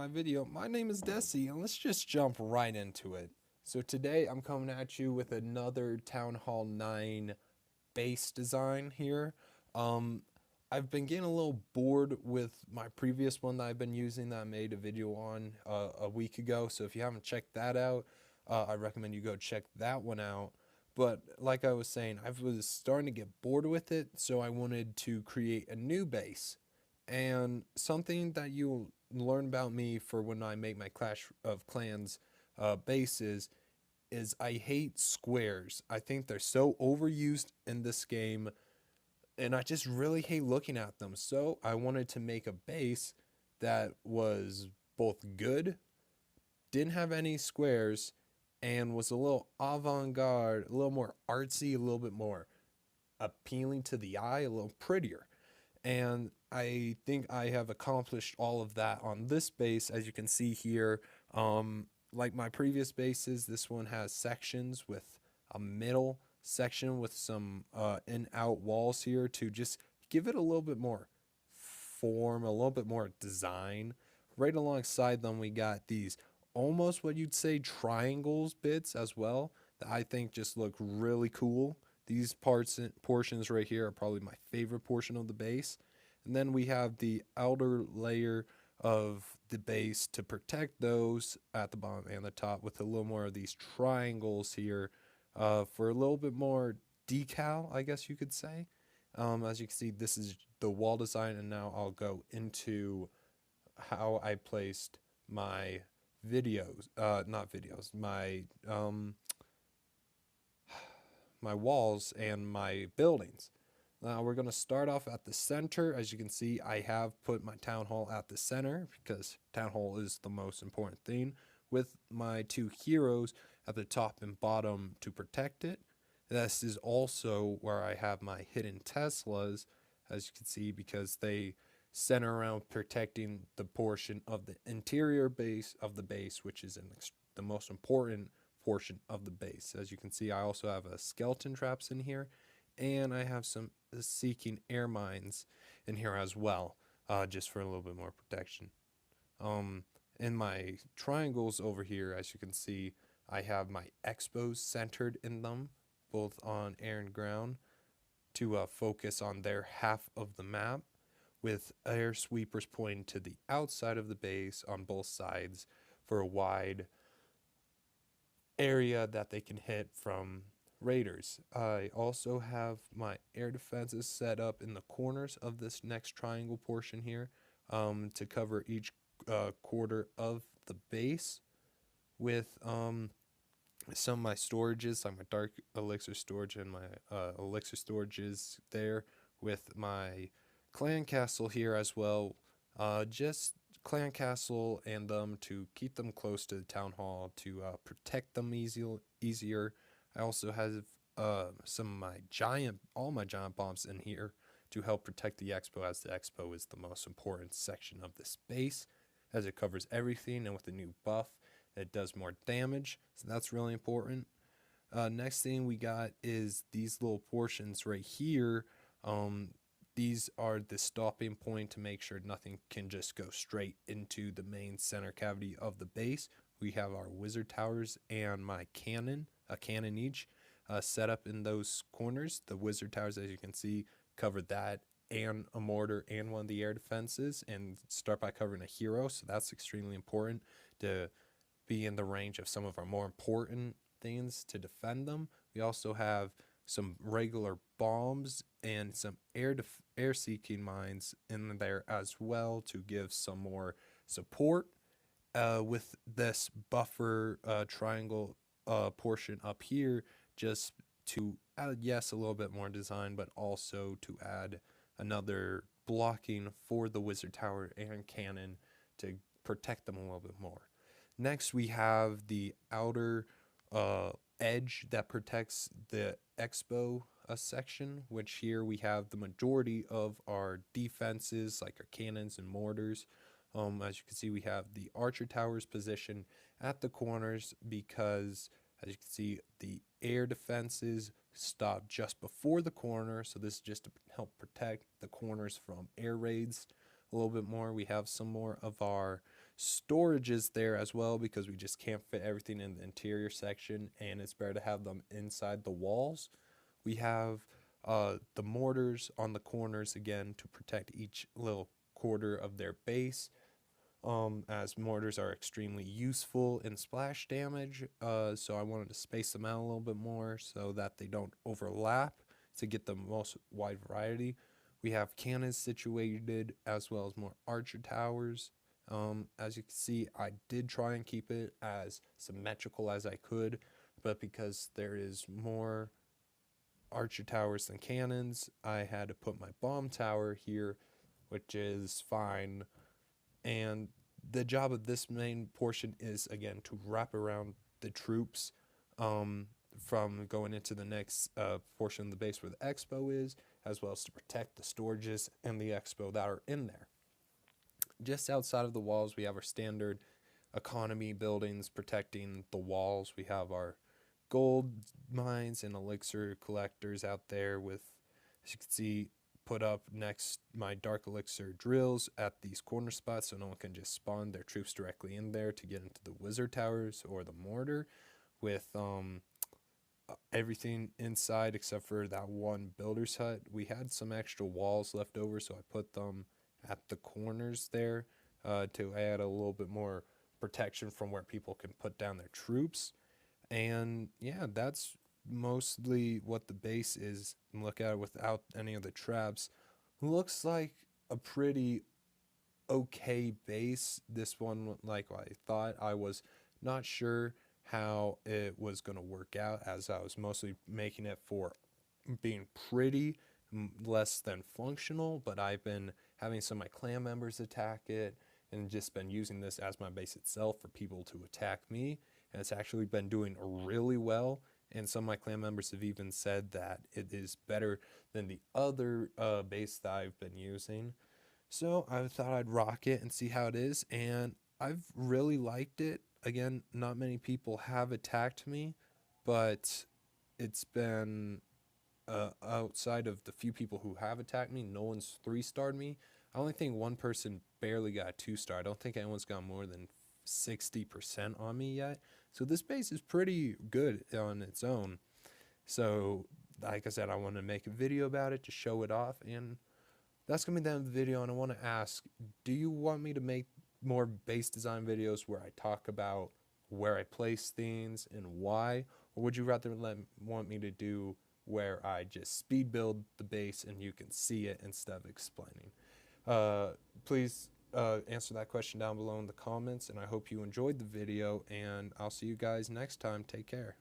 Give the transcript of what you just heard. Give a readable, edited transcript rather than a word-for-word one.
my video. My name is Desi, and let's just jump right into it. So today I'm coming at you with another Town Hall 9 base design here. Um, I've been getting a little bored with my previous one that I've been using that I made a video on a week ago. So if you haven't checked that out, I recommend you go check that one out. But like I was saying, I was starting to get bored with it, so I wanted to create a new base. And something that you'll learn about me for when I make my Clash of Clans bases is I hate squares. I think they're so overused in this game, and I just really hate looking at them. So I wanted to make a base that was both good, didn't have any squares, and was a little avant-garde, a little more artsy, a little bit more appealing to the eye, a little prettier. And I think I have accomplished all of that on this base, as you can see here. Like my previous bases, this one has sections with a middle section with some in-out walls here to just give it a little bit more form, a little bit more design. Right alongside them, we got these almost what you'd say triangles bits as well that I think just look really cool. These portions right here are probably my favorite portion of the base. And then we have the outer layer of the base to protect those at the bottom and the top with a little more of these triangles here for a little bit more decal, I guess you could say. As you can see, this is the wall design, and now I'll go into how I placed my videos, not videos, my walls and my buildings. Now we're going to start off at the center. As you can see, I have put my town hall at the center because town hall is the most important thing, with my two heroes at the top and bottom to protect it. This is also where I have my hidden Teslas, as you can see, because they center around protecting the portion of the interior base of the base, which is the most important portion of the base. As you can see, I also have a skeleton traps in here, and I have some seeking air mines in here as well, just for a little bit more protection. In my triangles over here, as you can see, I have my expos centered in them, both on air and ground, to focus on their half of the map, with air sweepers pointing to the outside of the base on both sides for a wide area that they can hit from raiders. I also have my air defenses set up in the corners of this next triangle portion here, to cover each quarter of the base, with some of my storages, like my dark elixir storage and my elixir storages there, with my clan castle here as well. Just clan castle and them to keep them close to the town hall to protect them easier. I also have some of all my giant bombs in here to help protect the expo, as the expo is the most important section of this base, as it covers everything, and with the new buff, it does more damage, so that's really important. Next thing we got is these little portions right here. These are the stopping point to make sure nothing can just go straight into the main center cavity of the base. We have our wizard towers and my cannon, a cannon each, set up in those corners. The wizard towers, as you can see, cover that and a mortar and one of the air defenses, and start by covering a hero, so that's extremely important to be in the range of some of our more important things to defend them. We also have some regular bombs and some air seeking mines in there as well to give some more support, with this buffer triangle portion up here, just to add, yes, a little bit more design, but also to add another blocking for the wizard tower and cannon to protect them a little bit more. Next, we have the outer edge that protects the expo section, which here we have the majority of our defenses, like our cannons and mortars. As you can see, we have the archer towers positioned at the corners because, as you can see, the air defenses stop just before the corner, so this is just to help protect the corners from air raids a little bit more. We have some more of our storage is there as well, because we just can't fit everything in the interior section, and it's better to have them inside the walls. We have the mortars on the corners again to protect each little quarter of their base, as mortars are extremely useful in splash damage. So I wanted to space them out a little bit more so that they don't overlap to get the most wide variety. We have cannons situated as well as more archer towers. As you can see, I did try and keep it as symmetrical as I could, but because there is more archer towers than cannons, I had to put my bomb tower here, which is fine. And the job of this main portion is, again, to wrap around the troops, from going into the next portion of the base where the expo is, as well as to protect the storages and the expo that are in there. Just outside of the walls, we have our standard economy buildings protecting the walls. We have our gold mines and elixir collectors out there with, as you can see, put up next my dark elixir drills at these corner spots so no one can just spawn their troops directly in there to get into the wizard towers or the mortar, with everything inside except for that one builder's hut. We had some extra walls left over, so I put them at the corners there to add a little bit more protection from where people can put down their troops. And yeah, that's mostly what the base is. Look at it without any of the traps. Looks like a pretty okay base. This one, like I thought, I was not sure how it was going to work out, as I was mostly making it for being pretty, less than functional. But I've been having some of my clan members attack it and just been using this as my base itself for people to attack me, and it's actually been doing really well. And some of my clan members have even said that it is better than the other base that I've been using. So I thought I'd rock it and see how it is, and I've really liked it. Again, not many people have attacked me, but it's been outside of the few people who have attacked me, no one's 3-starred me. I only think one person barely got 2-star. I don't think anyone's got more than 60% on me yet. So this base is pretty good on its own. So like I said, I want to make a video about it to show it off, and that's going to be the end of the video. And I want to ask, do you want me to make more base design videos where I talk about where I place things and why? Or would you rather want me to do where I just speed build the base and you can see it instead of explaining? Please answer that question down below in the comments, and I hope you enjoyed the video, and I'll see you guys next time. Take care.